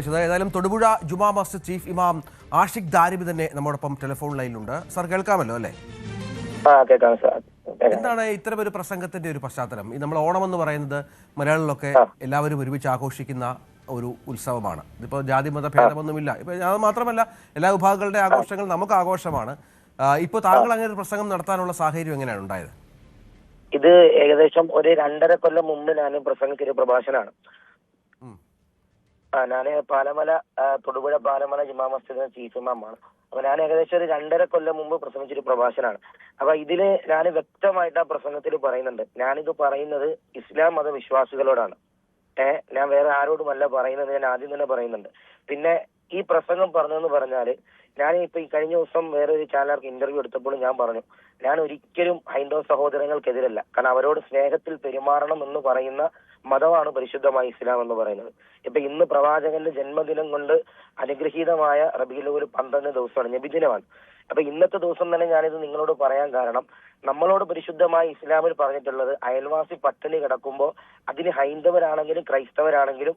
ഏതായാലും തൊടുപുഴ ജുമാ മസ്ജിദ് ചീഫ് ഇമാം ആഷിഖ് ദാരിബി തന്നെ നമ്മോടൊപ്പം ടെലിഫോൺ ലൈനിലുണ്ട്. സാർ കേൾക്കാമല്ലോ അല്ലേ? എന്താണ് ഇത്തരമൊരു പ്രസംഗത്തിന്റെ ഒരു പശ്ചാത്തലം? നമ്മൾ ഓണം എന്ന് പറയുന്നത് മലയാളികളൊക്കെ എല്ലാവരും ഒരുമിച്ച് ആഘോഷിക്കുന്ന ഒരു ഉത്സവമാണ്. ഇതിപ്പോൾ ജാതി മത ഭേദമൊന്നുമില്ല. ഇപ്പൊ അത് മാത്രമല്ല, എല്ലാ വിഭാഗങ്ങളുടെ ആഘോഷങ്ങൾ നമുക്ക് ആഘോഷമാണ്. ഇപ്പോൾ താങ്കൾ അങ്ങനെ ഒരു പ്രസംഗം നടത്താനുള്ള സാഹചര്യം എങ്ങനെയാണ് ഉണ്ടായത്? ഇത് ഏകദേശം ഒരു 2.5 കൊല്ലം മുമ്പ് ഞാൻ പ്രസംഗിച്ചൊരു പ്രഭാഷണമാണ്. ഞാന് പാലമല തൊടുപുഴ പാലമല ജുമാ മസ്ജിദിന്റെ ചീഫ് ഇമാമാണ്. അപ്പൊ ഞാൻ ഏകദേശം ഒരു 2.5 കൊല്ലം മുമ്പ് പ്രസംഗിച്ചൊരു പ്രഭാഷണമാണ്. അപ്പൊ ഇതില് ഞാൻ വ്യക്തമായിട്ട് ആ പ്രസംഗത്തിൽ പറയുന്നുണ്ട്, ഞാനിത് പറയുന്നത് ഇസ്ലാം മത വിശ്വാസികളോടാണ്. ഞാൻ വേറെ ആരോടുമല്ല പറയുന്നത്, ഞാൻ ആദ്യം തന്നെ പറയുന്നുണ്ട്. പിന്നെ ഈ പ്രസംഗം പറഞ്ഞതെന്ന് പറഞ്ഞാല്, ഞാൻ ഇപ്പൊ ഈ കഴിഞ്ഞ ദിവസം വേറെ ഒരു ചാനലിലേക്ക് ഇന്റർവ്യൂ എടുത്തപ്പോൾ ഞാൻ പറഞ്ഞു, ഞാൻ ഒരിക്കലും ഹൈന്ദവ സഹോദരങ്ങൾക്കെതിരല്ല. കാരണം അവരോട് സ്നേഹത്തിൽ പെരുമാറണം എന്ന് പറയുന്ന മതമാണ് പരിശുദ്ധമായ ഇസ്ലാം എന്ന് പറയുന്നത്. ഇപ്പൊ ഇന്ന് പ്രവാചകന്റെ ജന്മദിനം കൊണ്ട് അനുഗ്രഹീതമായ റബീഉൽ അവ്വൽ 12 ദിവസമാണ്, നബിദിനമാണ്. അപ്പൊ ഇന്നത്തെ ദിവസം തന്നെ ഞാനിത് നിങ്ങളോട് പറയാൻ കാരണം, നമ്മളോട് പരിശുദ്ധമായ ഇസ്ലാമിൽ പറഞ്ഞിട്ടുള്ളത് അയൽവാസി പട്ടിണി കിടക്കുമ്പോ അതിന് ഹൈന്ദവരാണെങ്കിലും ക്രൈസ്തവരാണെങ്കിലും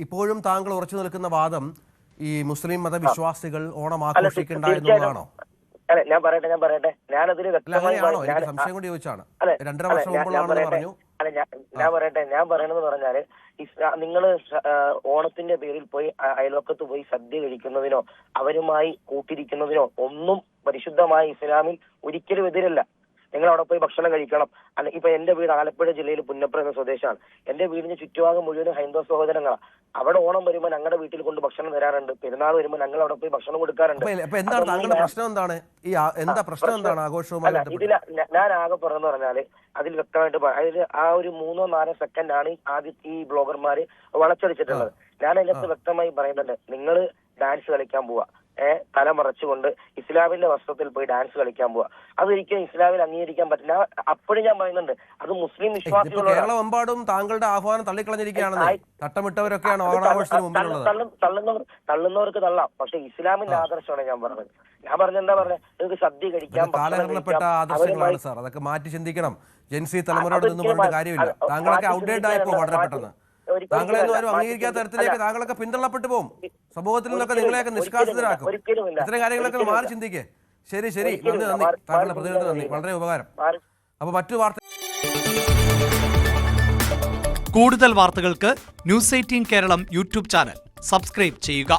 ഇപ്പോഴും താങ്കൾ ഉറച്ചു നിൽക്കുന്ന വാദം ഈ മുസ്ലിം മതവിശ്വാസികൾ ഓണം ആഘോഷിക്കേണ്ട എന്നുള്ളതാണോ? അല്ലെ, ഞാൻ പറയട്ടെ ഞാനതിന് വ്യക്തമായി സംശയം കൊണ്ട് ചോദിച്ചാണ്. ഞാൻ പറയണെന്ന് പറഞ്ഞാല്, നിങ്ങള് ഓണത്തിന്റെ പേരിൽ പോയി അയൽവക്കത്ത് പോയി സദ്യ കഴിക്കുന്നതിനോ അവരുമായി കൂട്ടിരിക്കുന്നതിനോ ഒന്നും പരിശുദ്ധമായ ഇസ്ലാമിൽ ഒരിക്കലും എതിരല്ല. നിങ്ങൾ അവിടെ പോയി ഭക്ഷണം കഴിക്കണം. അല്ല, ഇപ്പൊ എന്റെ വീട് ആലപ്പുഴ ജില്ലയിൽ പുന്നപ്ര എന്ന സ്വദേശമാണ്. എന്റെ വീടിന് ചുറ്റുഭാഗം മുഴുവൻ ഹൈന്ദവ സഹോദരങ്ങളാണ്. അവിടെ ഓണം വരുമ്പോൾ ഞങ്ങളുടെ വീട്ടിൽ കൊണ്ട് ഭക്ഷണം തരാറുണ്ട്. പെരുന്നാൾ വരുമ്പോൾ ഞങ്ങൾ അവിടെ പോയി ഭക്ഷണം കൊടുക്കാറുണ്ട്. ഇതിൽ ഞാൻ ആകെ പറഞ്ഞു പറഞ്ഞാല്, അതിൽ വ്യക്തമായിട്ട് അതിൽ ആ ഒരു 3-4 സെക്കൻഡാണ് ആദ്യം ഈ ബ്ലോഗർമാര് വളച്ചടിച്ചിട്ടുള്ളത്. ഞാൻ അതിനകത്ത് വ്യക്തമായി പറയുന്നുണ്ട്, നിങ്ങൾ ഡാൻസ് കളിക്കാൻ പോവാ, തല മറച്ചുകൊണ്ട് ഇസ്ലാമിന്റെ വസ്ത്രത്തിൽ പോയി ഡാൻസ് കളിക്കാൻ പോവാ, അതൊരിക്കലും ഇസ്ലാമിൽ അംഗീകരിക്കാൻ പറ്റില്ല. അപ്പോഴും ഞാൻ പറയുന്നുണ്ട്, അത് മുസ്ലിം വിശ്വാസികളോട്. കേരളമെമ്പാടും താങ്കളുടെ ആഹ്വാനം തള്ളിക്കളഞ്ഞിരിക്കുകയാണെന്ന് തട്ടമിട്ടവരൊക്കെയാണ് തള്ളുന്നവർക്ക് തള്ളാം, പക്ഷെ ഇസ്ലാമിന്റെ ആദർശമാണ് ഞാൻ പറഞ്ഞത്. ഞാൻ എന്താ പറഞ്ഞത്, നിങ്ങൾക്ക് സദ്യ കഴിക്കാം, കാലഹരണപ്പെട്ട ആദർശങ്ങളാണ് സാർ. അതൊക്കെ മാറ്റി ചിന്തിക്കണം. ജെൻസി തലമുറയോട് ഒന്നും പറഞ്ഞ കാര്യമില്ല. താങ്കളൊക്കെ ഔട്ട്ഡേറ്റ് ആയിപ്പോ വളരെ പെട്ടെന്ന്. താങ്കളെയൊന്നും ആരും അംഗീകരിക്കാത്ത തരത്തിലേക്ക് താങ്കളൊക്കെ പിന്തള്ളപ്പെട്ടു പോകും. സമൂഹത്തിൽ നിന്നൊക്കെ നിങ്ങളെയൊക്കെ നിഷ്കാസിതരാക്കും. ഇത്തരം കാര്യങ്ങളൊക്കെ മാറി ചിന്തിക്കേ. ശരി, നന്ദി. താങ്കളുടെ പ്രതിനിധി നന്ദി, വളരെ ഉപകാരം. അപ്പൊ മറ്റു വാർത്ത, കൂടുതൽ വാർത്തകൾക്ക് News 18 Keralam YouTube channel subscribe ചെയ്യുക.